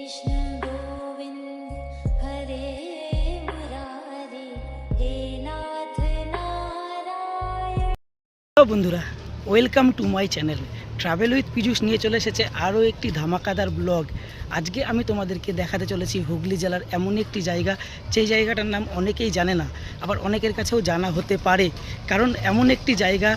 कृष्ण गोविंद हरे मुरारी हे नाथ नारायण। বন্ধুরা, welcome to my channel travel with Piyush নিয়ে চলে এসেছে আরও একটি ধামাকাদার ব্লগ। আজকে আমি তোমাদেরকে দেখাতে চলেছি হুগলি জেলার এমন একটি জায়গা, যেই জায়গাটার নাম অনেকেই জানে না, আবার অনেকের কাছেও জানা হতে পারে। কারণ এমন একটি জায়গা,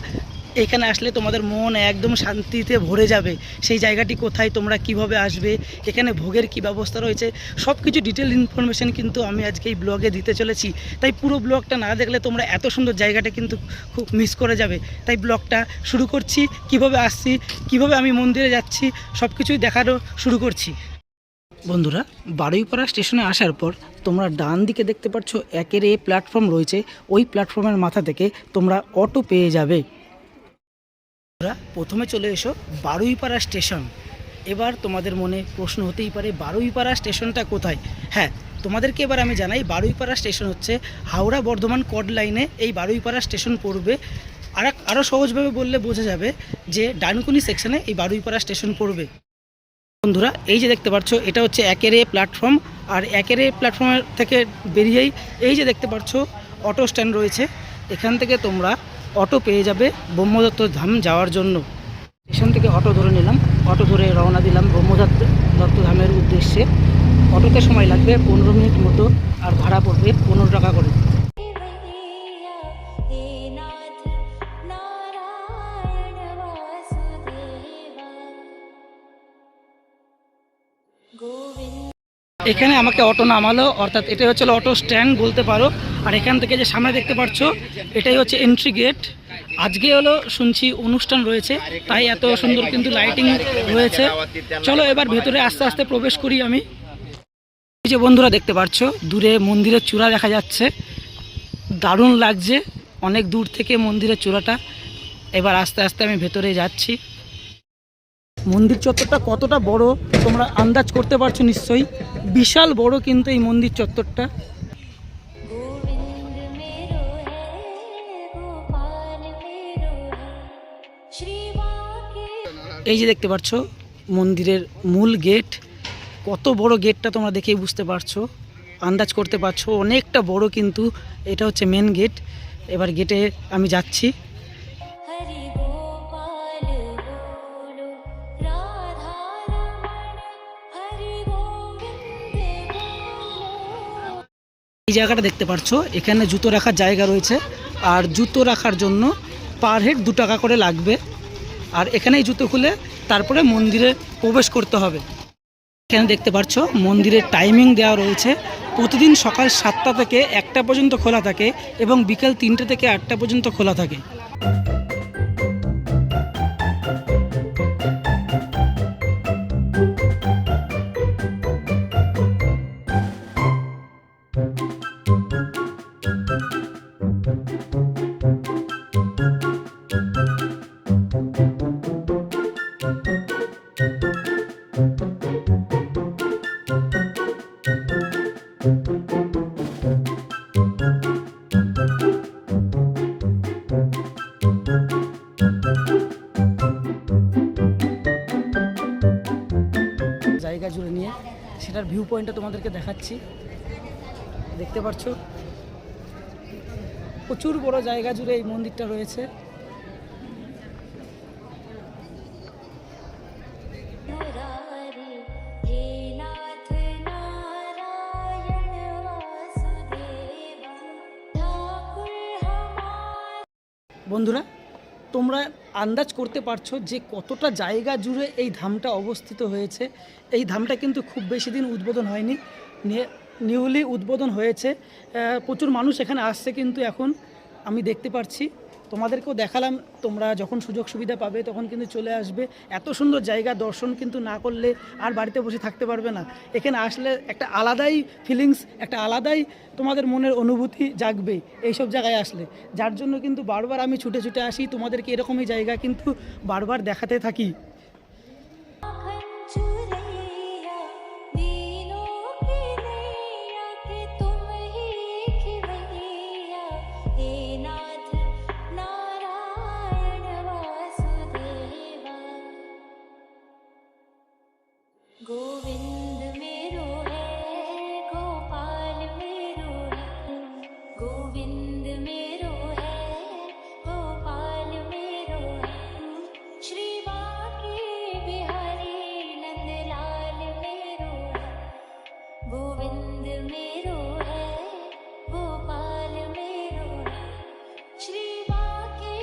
এখানে আসলে তোমাদের মন একদম শান্তিতে ভরে যাবে। সেই জায়গাটি কোথায়, তোমরা কিভাবে আসবে, এখানে ভোগের কি ব্যবস্থা রয়েছে, সব কিছু ডিটেল ইনফরমেশন কিন্তু আমি আজকে এই ব্লগে দিতে চলেছি। তাই পুরো ব্লগটা না দেখলে তোমরা এত সুন্দর জায়গাটা কিন্তু খুব মিস করে যাবে। তাই ব্লগটা শুরু করছি, কিভাবে আসছি, কিভাবে আমি মন্দিরে যাচ্ছি, সব কিছুই দেখানো শুরু করছি। বন্ধুরা, বারুইপাড়া স্টেশনে আসার পর তোমরা ডান দিকে দেখতে পাচ্ছ একের এ প্ল্যাটফর্ম রয়েছে। ওই প্ল্যাটফর্মের মাথা থেকে তোমরা অটো পেয়ে যাবে। প্রথমে চলে এসো বারুইপাড়া স্টেশন। এবার তোমাদের মনে প্রশ্ন হতেই পারে, বারুইপাড়া স্টেশনটা কোথায়? হ্যাঁ, তোমাদেরকে এবার আমি জানাই, বারুইপাড়া স্টেশন হচ্ছে হাওড়া বর্ধমান কড লাইনে এই বারুইপাড়া স্টেশন পড়বে। আরও সহজভাবে বললে বোঝা যাবে যে ডানকুনি সেকশনে এই বারুইপাড়া স্টেশন পড়বে। বন্ধুরা, এই যে দেখতে পাচ্ছ, এটা হচ্ছে একের এ প্ল্যাটফর্ম। আর একের এ প্ল্যাটফর্মের থেকে বেরিয়েই এই যে দেখতে পাচ্ছ অটো স্ট্যান্ড রয়েছে। এখান থেকে তোমরা অটো পেয়ে যাবে ব্রহ্মদত্ত ধাম যাওয়ার জন্য। স্টেশন থেকে অটো ধরে নিলাম, অটো ধরে রওনা দিলাম ব্রহ্মদত্ত ধামের উদ্দেশ্যে। অটোতে সময় লাগবে 15 মিনিট মতো, আর ভাড়া পড়বে 15 টাকা করে। हे नाथ नारायण वासुदेवा गोविंद। এখানে আমাকে অটো নামালো, অর্থাৎ এটাই হচ্ছে অটো স্ট্যান্ড বলতে পারো। আর এখান থেকে যে সামনে দেখতে পাচ্ছ, এটাই হচ্ছে এন্ট্রি গেট। আজকে শুনছি অনুষ্ঠান রয়েছে, তাই এত সুন্দর কিন্তু লাইটিং রয়েছে। চলো এবার ভেতরে আস্তে আস্তে প্রবেশ করি আমি। এই যে বন্ধুরা দেখতে পাচ্ছ, দূরে মন্দিরের চূড়া দেখা যাচ্ছে, দারুণ লাগছে অনেক দূর থেকে মন্দিরের চূড়াটা। এবার আস্তে আস্তে আমি ভেতরে যাচ্ছি। মন্দির চত্বরটা কতটা বড় তোমরা আন্দাজ করতে পারছো নিশ্চয়ই। বিশাল বড় কিন্তু এই মন্দির চত্বরটা। गोविंद मेरो है गोपाल मेरो है श्री वाके। এই যে দেখতে পাচ্ছ মন্দিরের মূল গেট, কত বড় গেটটা তোমরা দেখেই বুঝতে পারছো, আন্দাজ করতে পারছো অনেকটা বড় কিন্তু। এটা হচ্ছে মেন গেট। এবার গেটে আমি যাচ্ছি। हरि गोपाल बोलो राधा रमण हरि गोविंद बोलो। এই জায়গাটা দেখতে পাচ্ছো, এখানে জুতো রাখার জায়গা রয়েছে। আর জুতো রাখার জন্য পার হেড 2 টাকা করে লাগবে। আর এখানেই জুতো খুলে তারপরে মন্দিরে প্রবেশ করতে হবে। এখানে দেখতে পাচ্ছ মন্দিরের টাইমিং দেওয়া রয়েছে। প্রতিদিন সকাল 7টা থেকে 1টা পর্যন্ত খোলা থাকে এবং বিকেল 3টে থেকে 8টা পর্যন্ত খোলা থাকে। জায়গা জুড়ে নিয়ে সেটার ভিউ পয়েন্টটা তোমাদেরকে দেখাচ্ছি। দেখতে পাচ্ছ প্রচুর বড় জায়গা জুড়ে এই মন্দিরটা রয়েছে। मुरारी हे नाथ नारायण वासुदेवा ठाकुर हमारे। বন্ধুরা, তোমরা আন্দাজ করতে পারছো যে কতটা জায়গা জুড়ে এই ধামটা অবস্থিত হয়েছে। এই ধামটা কিন্তু খুব বেশি দিন উদ্বোধন হয়নি, নিউলি উদ্বোধন হয়েছে। প্রচুর মানুষ এখানে আসছে কিন্তু এখন আমি দেখতে পাচ্ছি। তোমাদেরকেও দেখালাম, তোমরা যখন সুযোগ সুবিধা পাবে তখন কিন্তু চলে আসবে। এত সুন্দর জায়গা দর্শন কিন্তু না করলে আর বাড়িতে বসে থাকতে পারবে না। এখানে আসলে একটা আলাদাই ফিলিংস, একটা আলাদাই তোমাদের মনের অনুভূতি জাগবে এইসব জায়গায় আসলে। যার জন্য কিন্তু বারবার আমি ছুটে ছুটে আসি, তোমাদেরকে এরকমই জায়গা কিন্তু বারবার দেখাতে থাকি। माखन चुरैया दीनों की नैया कि तुम ही खिवैया हे नाथ नारायण वासुदेवा। गोविंद मेरो है गोपाल मेरो है गोविंद मेरो है गोपाल मेरो है श्री बांके बिहारी नंदलाल मेरो है गोविंद मेरो है गोपाल मेरो है श्री बांके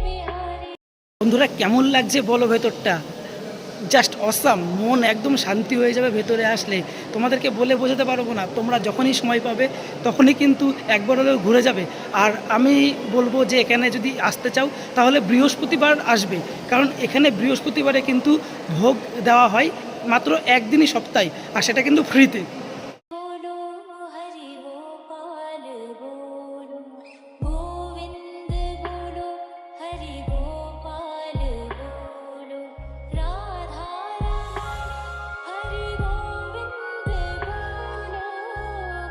बिहारी। বন্ধুরা কেমন লাগছে বলো ভেতরটা? জাস্ট অসাম, মন একদম শান্তি হয়ে যাবে ভেতরে আসলে। তোমাদেরকে বলে বোঝাতে পারবো না, তোমরা যখনই সময় পাবে তখনই কিন্তু একবার হলেও ঘুরে যাবে। আর আমি বলবো যে এখানে যদি আসতে চাও তাহলে বৃহস্পতিবার আসবে, কারণ এখানে বৃহস্পতিবারে কিন্তু ভোগ দেওয়া হয় মাত্র একদিনই সপ্তাহে, আর সেটা কিন্তু ফ্রিতে। बोलो हरि गोपाल बोलो गोविंद बोलो हरि गोपाल बोलो राधा रमण हरि गोविंद बोलो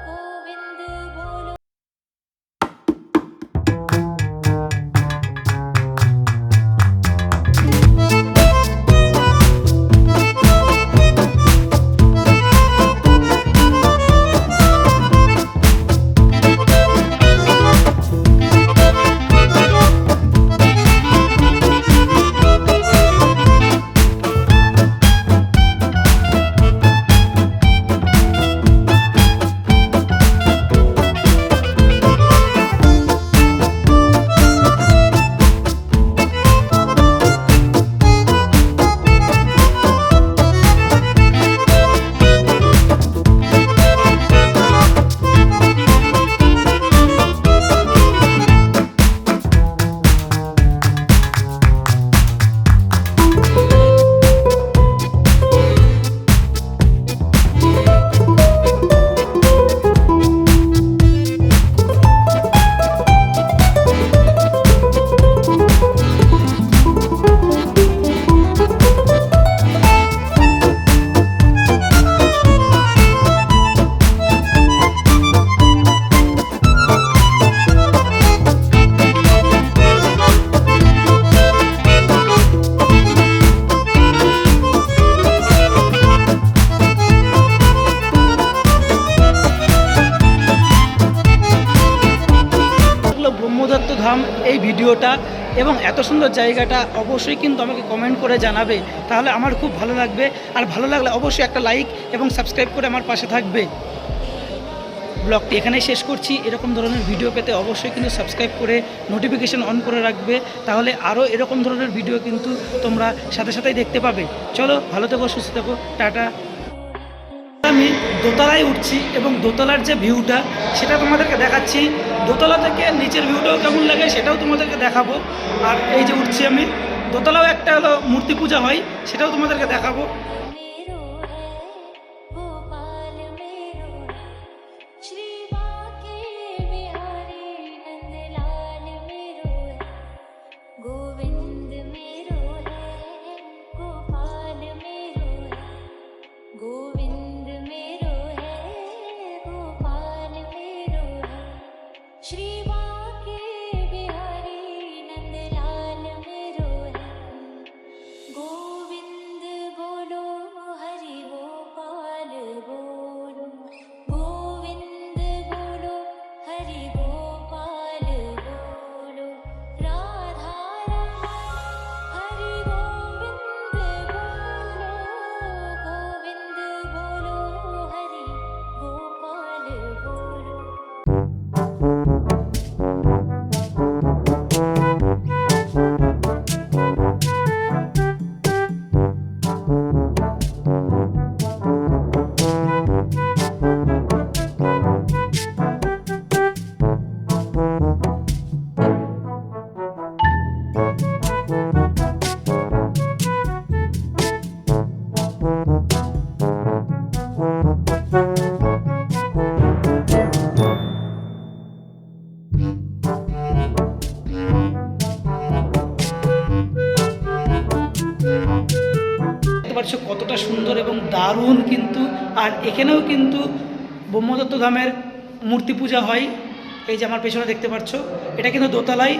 गोविंद बोलो। ব্রহ্মদত্ত ধাম এই ভিডিওটা এবং এত সুন্দর জায়গাটা অবশ্যই কিন্তু আমাকে কমেন্ট করে জানাবে, তাহলে আমার খুব ভালো লাগবে। আর ভালো লাগলে অবশ্যই একটা লাইক এবং সাবস্ক্রাইব করে আমার পাশে থাকবে। ব্লগটি এখানেই শেষ করছি। এরকম ধরনের ভিডিও পেতে অবশ্যই কিন্তু সাবস্ক্রাইব করে নোটিফিকেশন অন করে রাখবে, তাহলে আরও এরকম ধরনের ভিডিও কিন্তু তোমরা সাথে সাথেই দেখতে পাবে। চলো, ভালো থেকো, সুস্থ থেকো, টাটা। আমি দোতলায় উঠছি এবং দোতলার যে ভিউটা সেটা তোমাদেরকে দেখাচ্ছি। দোতলা থেকে নিচের ভিউটাও কেমন লাগে সেটাও তোমাদেরকে দেখাবো। আর এই যে উঠছি আমি, দোতলাও একটা হলো মূর্তি পূজা হয়, সেটাও তোমাদেরকে দেখাবো। मेरो है गोपाल मेरो है श्री बांके बिहारी नंदलाल मेरो है गोविंद मेरो है गोपाल मेरो है गोविंद मेरो है गोपाल मेरो है श्री बांके बिहारी नंदलाल मेरो है गोविंद बोलो हरि गोपाल बोलो गोविंद बोलो हरि गोपाल बोलो राधा रमण हरि गोविंद बोलो गोविंद बोलो हरि गोपाल बोलो। দেখতে পাচ্ছ কতটা সুন্দর এবং দারুণ কিন্তু। আর এখানেও কিন্তু ব্রহ্মদত্ত ধামের মূর্তি পূজা হয়। এই যে আমার পেছনে দেখতে পাচ্ছ, এটা কিন্তু দোতলায়।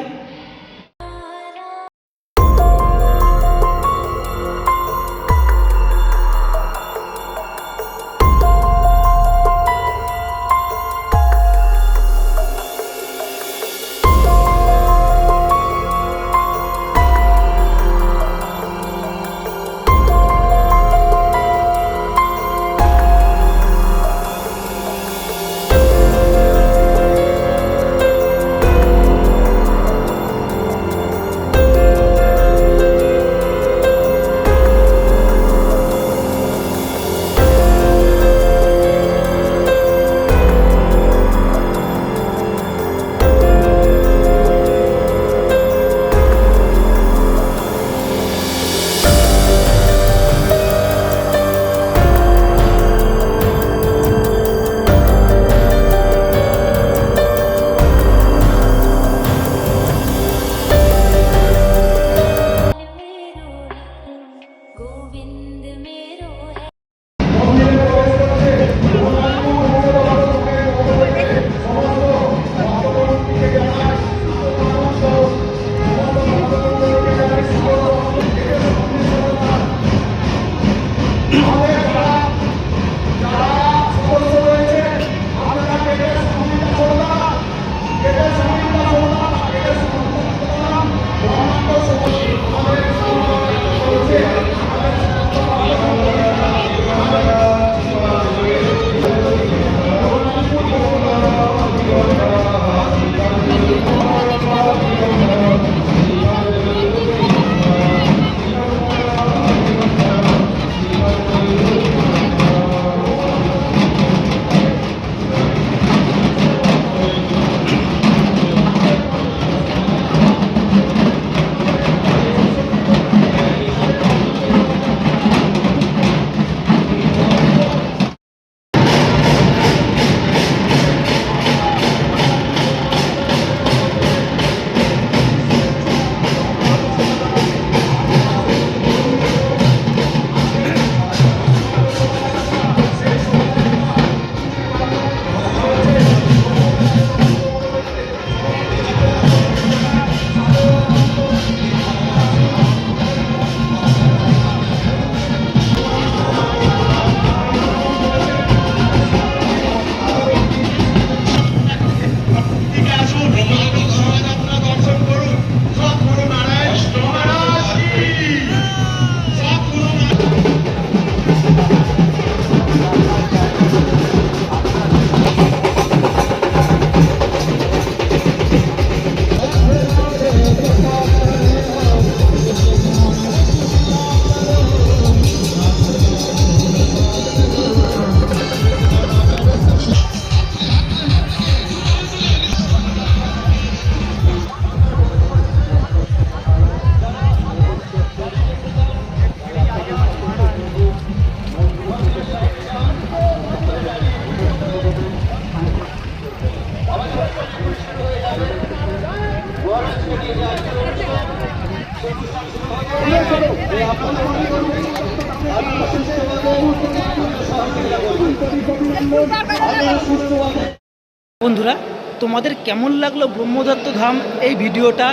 বন্ধুরা, তোমাদের কেমন লাগলো ব্রহ্মদত্ত ধাম এই ভিডিওটা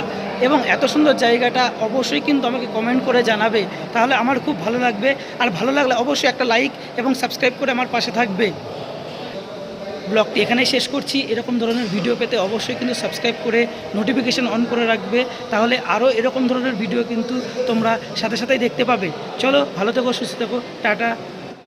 এবং এত সুন্দর জায়গাটা অবশ্যই কিন্তু আমাকে কমেন্ট করে জানাবে, তাহলে আমার খুব ভালো লাগবে। আর ভালো লাগলে অবশ্যই একটা লাইক এবং সাবস্ক্রাইব করে আমার পাশে থাকবে। ব্লগটি এখানেই শেষ করছি। এরকম ধরনের ভিডিও পেতে অবশ্যই কিন্তু সাবস্ক্রাইব করে নোটিফিকেশন অন করে রাখবে, তাহলে আরও এরকম ধরনের ভিডিও কিন্তু তোমরা সাথে সাথেই দেখতে পাবে। চলো, ভালো থেকো, সুস্থ থেকো, টাটা।